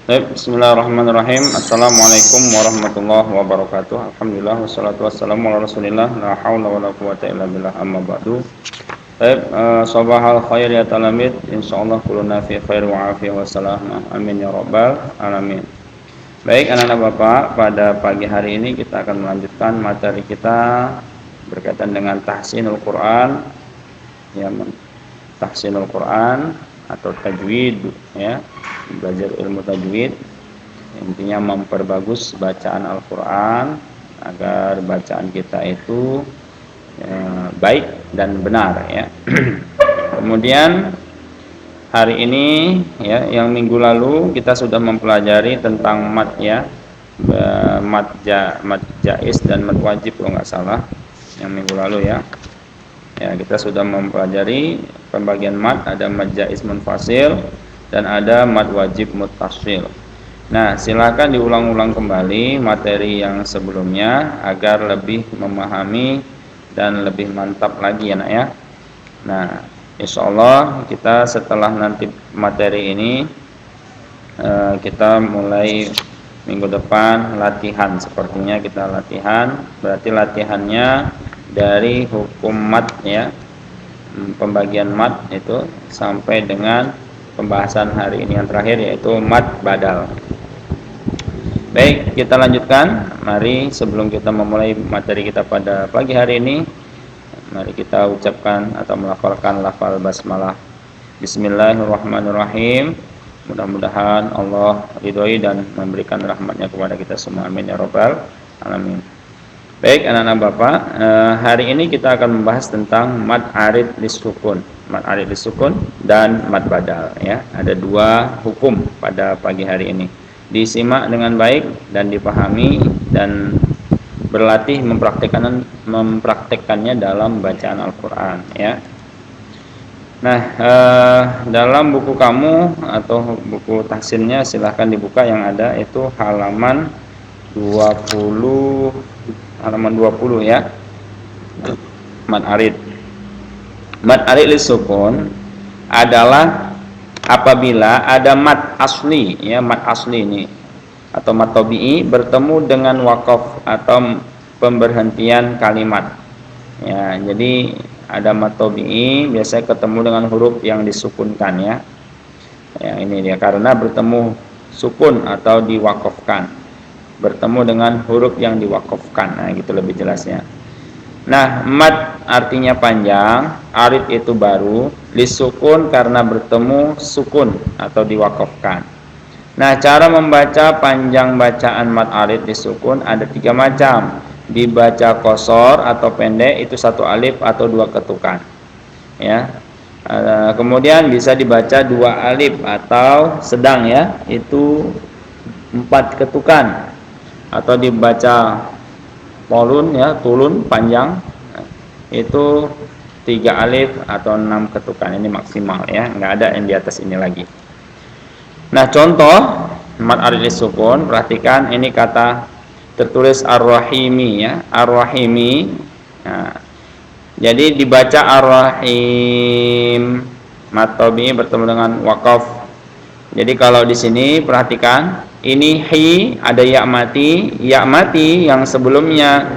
Baik, bismillahirrahmanirrahim. Assalamualaikum warahmatullahi wabarakatuh. Alhamdulillah wassalatu wassalamu ala Rasulillah, la haula wala quwata illa billah, amma ba'du. Baik, sabahal khair ya talamid. Insyaallah kuluna fi khair wa afiyah wa salamah. Amin ya rabbal alamin. Baik, anak-anak Bapak, pada pagi hari ini kita akan melanjutkan materi kita berkaitan dengan tahsinul Quran. Ya, tahsinul Quran atau tajwid, ya, belajar ilmu tajwid, intinya memperbagus bacaan Al-Quran agar bacaan kita itu baik dan benar, ya. Kemudian hari ini, ya, yang minggu lalu kita sudah mempelajari tentang mad, ya, mad jaiz dan mad wajib kalau nggak salah, yang minggu lalu, ya. Ya, kita sudah mempelajari pembagian mad, ada mad jaiz munfasil dan ada mad wajib muttasil. Nah, silakan diulang-ulang kembali materi yang sebelumnya agar lebih memahami dan lebih mantap lagi, ya nak, ya. Nah, insyaallah kita setelah nanti materi ini kita mulai minggu depan latihan, sepertinya kita latihan, berarti latihannya dari hukum mad, ya, pembagian mad itu sampai dengan pembahasan hari ini yang terakhir, yaitu mad badal. Baik, kita lanjutkan. Mari sebelum kita memulai materi kita pada pagi hari ini, mari kita ucapkan atau melafalkan lafal basmalah. Bismillahirrahmanirrahim. Mudah-mudahan Allah ridhoi dan memberikan rahmatnya kepada kita semua. Amin ya rabbal alamin. Baik, anak-anak Bapak, hari ini kita akan membahas tentang mad arid lisukun, mad arid lisukun dan mad badal, ya. Ada dua hukum pada pagi hari ini. Disimak dengan baik dan dipahami dan berlatih mempraktekannya dalam bacaan Al-Qur'an, ya. Nah, dalam buku kamu atau buku tahsinnya silahkan dibuka, yang ada itu halaman 20, ya. Mad arid. Mad arid lisukun adalah apabila ada mad asli, ya, mad asli ini atau mad tabi'i bertemu dengan waqaf atau pemberhentian kalimat. Ya, jadi ada mad tabi'i biasanya ketemu dengan huruf yang disukunkan, ya. Ya, ini dia, karena bertemu sukun atau diwaqafkan, bertemu dengan huruf yang diwakafkan. Nah, gitu lebih jelasnya. Nah, mad artinya panjang, arid itu baru, lisukun karena bertemu sukun atau diwakafkan. Nah, cara membaca panjang bacaan mad arid lisukun ada 3 macam. Dibaca qosor atau pendek itu 1 alif atau 2 ketukan, ya. Kemudian bisa dibaca 2 alif atau sedang, ya, itu 4 ketukan. Atau dibaca tolun, ya, tulun panjang, itu 3 alif atau 6 ketukan. Ini maksimal, ya, nggak ada yang di atas ini lagi. Nah, contoh mad arid lisukun, perhatikan ini kata tertulis ar-rahimi, ya, ar-rahimi. Nah, jadi dibaca ar-rahim, mad tabi'i bertemu dengan waqaf. Jadi kalau di sini perhatikan, ini hi, ada ya mati yang sebelumnya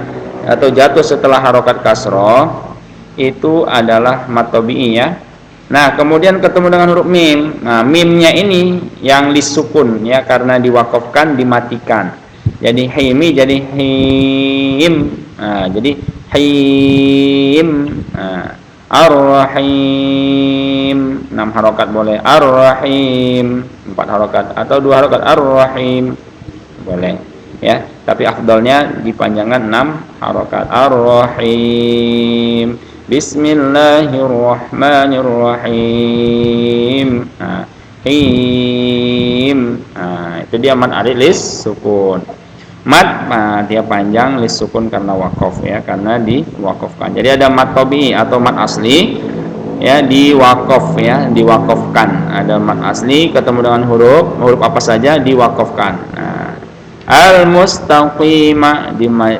atau jatuh setelah harokat kasroh itu adalah mad tabi'i, ya. Nah, kemudian ketemu dengan huruf mim. Nah, mimnya ini yang lisukun, ya, karena diwakafkan, dimatikan. Jadi himi jadi him. Nah, jadi him. Nah, ar-rahim 6 harokat boleh, ar-rahim 4 harokat atau 2 harokat, ar-rahim boleh, ya, tapi afdalnya dipanjangkan 6 harokat, ar-rahim. Bismillahirrahmanirrahim. Nah, him. Nah, itu dia mad arid lisukun. Mad, nah, dia panjang lisukun karena waqaf, ya, karena diwakafkan. Jadi ada mad tabi'i atau mad asli, ya, diwakaf, ya, diwakafkan. Ada mad asli ketemu dengan huruf apa saja diwakafkan. Nah, al-mustaqima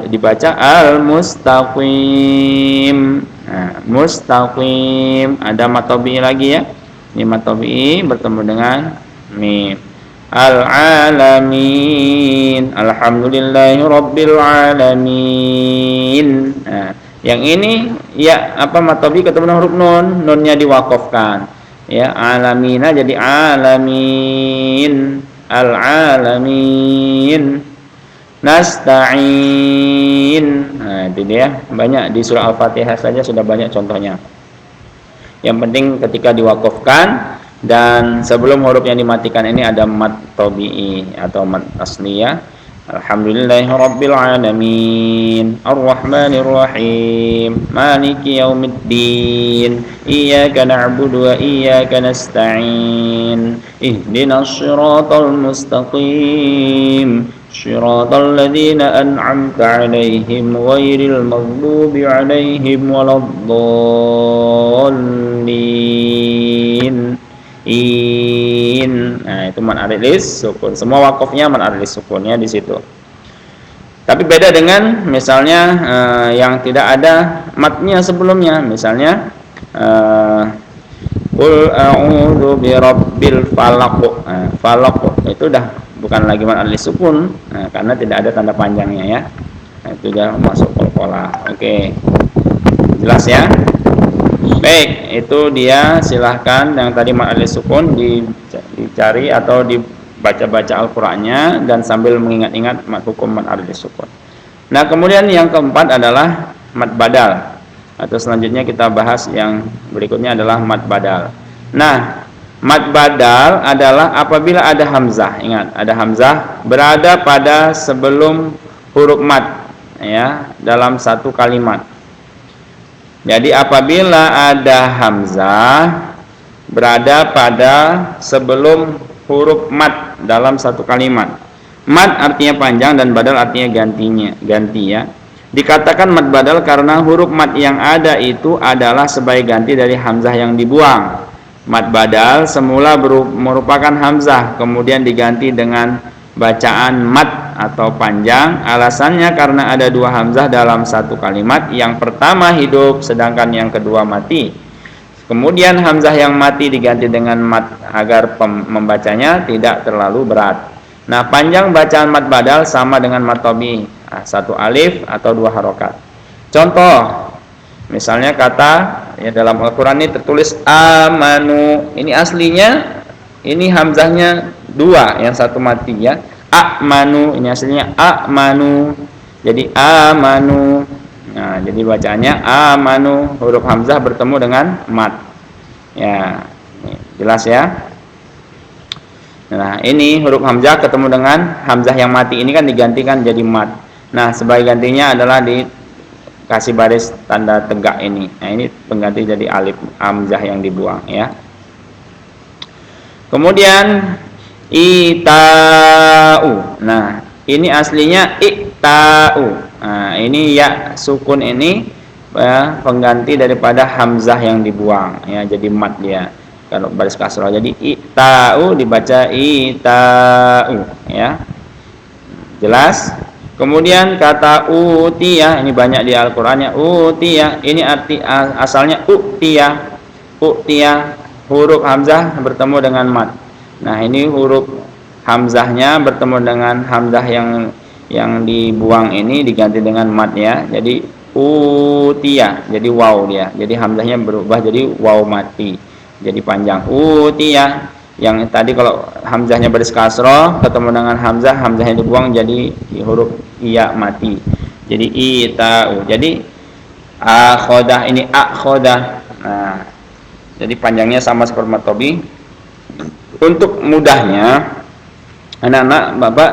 dibaca al-mustaqim. Nah, mustaqim ada mad tabi'i lagi, ya. Ini mad tabi'i bertemu dengan mim. al-alamin, alhamdulillahi rabbil alamin. Nah, yang ini ya apa matobi ketemu dengan huruf nun, nunnya diwakafkan. Ya, alamina jadi alamin, al-alamin. Nasta'in. Nah, itu dia. Banyak di surah Al-Fatihah saja sudah banyak contohnya. Yang penting ketika diwakafkan dan sebelum huruf yang dimatikan ini ada mad tabi'i atau mad asliyah. Alhamdulillahi rabbil alamin, arrahmanir rahim, maliki yaumiddin, iyyaka na'budu wa iyyaka nasta'in, ihdinas siratal mustaqim, siratal ladzina an'amta 'alaihim ghairil maghdubi 'alaihim waladdallin. Nah itu mad alis sukun, semua wakafnya mad alis sukunnya di situ. Tapi beda dengan misalnya yang tidak ada matnya sebelumnya, misalnya qul a'udzu birabbil falaq. Falaq itu udah bukan lagi mad alis sukun karena tidak ada tanda panjangnya ya. Itu sudah masuk qalqalah. Oke. Jelas ya? Baik, itu dia, silahkan yang tadi mad alis sukun dicari atau dibaca-baca Al-Qur'annya dan sambil mengingat-ingat hukum mad alis sukun. Nah, kemudian yang keempat adalah mad badal. Atau selanjutnya kita bahas yang berikutnya adalah mad badal. Nah, mad badal adalah apabila ada hamzah, ingat, ada hamzah berada pada sebelum huruf mad ya dalam satu kalimat. Jadi apabila ada hamzah berada pada sebelum huruf mad dalam satu kalimat. Mad artinya panjang dan badal artinya ganti ya. Dikatakan mad badal karena huruf mad yang ada itu adalah sebagai ganti dari hamzah yang dibuang. Mad badal semula merupakan hamzah kemudian diganti dengan bacaan mad atau panjang. Alasannya karena ada dua hamzah dalam satu kalimat, yang pertama hidup sedangkan yang kedua mati. Kemudian hamzah yang mati diganti dengan mad agar membacanya tidak terlalu berat. Nah, panjang bacaan mad badal sama dengan mad tabi'i, satu alif atau dua harokat. Contoh, misalnya kata ya dalam Al-Quran ini tertulis amanu, ini aslinya ini hamzahnya dua, yang satu mati ya. Amanu, ini aslinya amanu, jadi amanu. Nah, jadi bacaannya amanu, huruf hamzah bertemu dengan mad. Ya, jelas ya. Nah, ini huruf hamzah ketemu dengan hamzah yang mati ini kan digantikan jadi mad. Nah, sebagai gantinya adalah dikasih baris tanda tegak ini. Nah, ini pengganti jadi alif hamzah yang dibuang ya. Kemudian ita'u. Nah, ini aslinya ikta'u. Nah, ini ya sukun ini ya, pengganti daripada hamzah yang dibuang ya, jadi mad dia. Kalau baris kasrah jadi ita'u dibaca ita'u ya. Jelas? Kemudian kata utiyah, ini banyak di Al-Qur'annya. Utiyah ini arti asalnya utiyah. Utiyah, huruf hamzah bertemu dengan mad. Nah, ini huruf hamzahnya bertemu dengan hamzah yang dibuang ini diganti dengan mad ya. Jadi utiyah, jadi waw dia. Jadi hamzahnya berubah jadi waw mati. Jadi panjang utiyah. Yang tadi kalau hamzahnya baris kasroh ketemu dengan hamzahnya dibuang jadi huruf iya mati. Jadi ita'u. Jadi akhodah, ini akhodah. Nah, jadi panjangnya sama seperti mad tabi'i. Untuk mudahnya anak-anak Bapak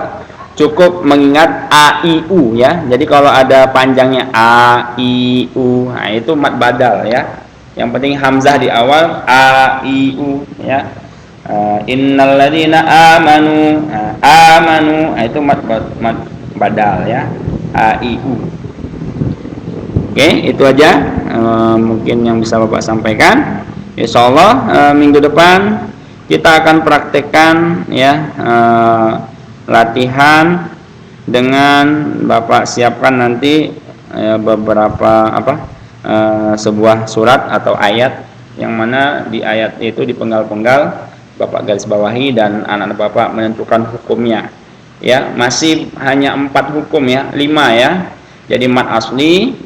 cukup mengingat a i u ya. Jadi kalau ada panjangnya a i u, nah itu mad badal ya. Yang penting hamzah di awal a i u ya. Innal ladzina amanu, amanu, nah itu mad badal ya. A i u. Oke, itu aja mungkin yang bisa Bapak sampaikan. Insyaallah minggu depan kita akan praktekkan ya latihan dengan Bapak siapkan nanti beberapa sebuah surat atau ayat yang mana di ayat itu di penggal-penggal Bapak garis bawahi dan anak-anak Bapak menentukan hukumnya. Ya, masih hanya 4 hukum ya, 5 ya. Jadi mad asli,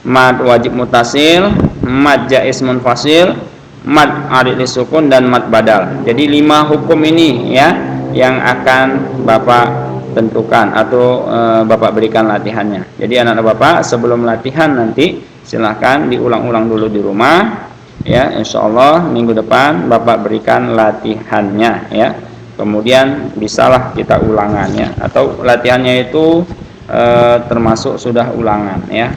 mad wajib mutasil, mad jaiz munfasil, mad arid lisukun dan mad badal. Jadi 5 hukum ini ya yang akan Bapak tentukan atau Bapak berikan latihannya. Jadi anak-anak Bapak sebelum latihan nanti silahkan diulang-ulang dulu di rumah ya. Insyaallah minggu depan Bapak berikan latihannya ya. Kemudian bisalah kita ulangannya atau latihannya itu termasuk sudah ulangan ya.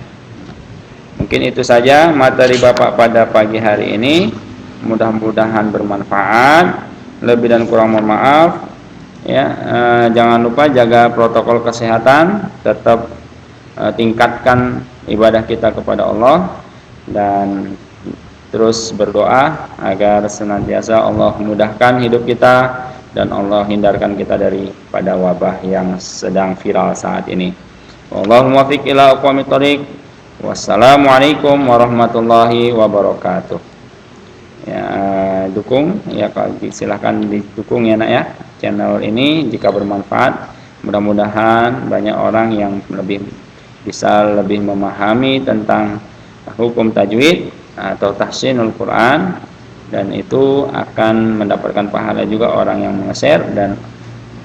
Mungkin itu saja materi Bapak pada pagi hari ini. Mudah-mudahan bermanfaat. Lebih dan kurang mohon maaf. Ya, jangan lupa jaga protokol kesehatan, tetap tingkatkan ibadah kita kepada Allah dan terus berdoa agar senantiasa Allah mudahkan hidup kita dan Allah hindarkan kita daripada wabah yang sedang viral saat ini. Wallahul muwaffiq ila aqwamit thoriq. Wassalamualaikum warahmatullahi wabarakatuh. Ya, dukung ya, silahkan didukung ya nak ya channel ini jika bermanfaat. Mudah-mudahan banyak orang yang bisa lebih memahami tentang hukum tajwid atau tahsinul Quran, dan itu akan mendapatkan pahala juga orang yang nge-share dan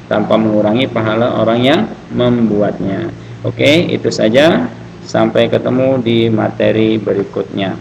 tanpa mengurangi pahala orang yang membuatnya. Oke, itu saja. Sampai ketemu di materi berikutnya.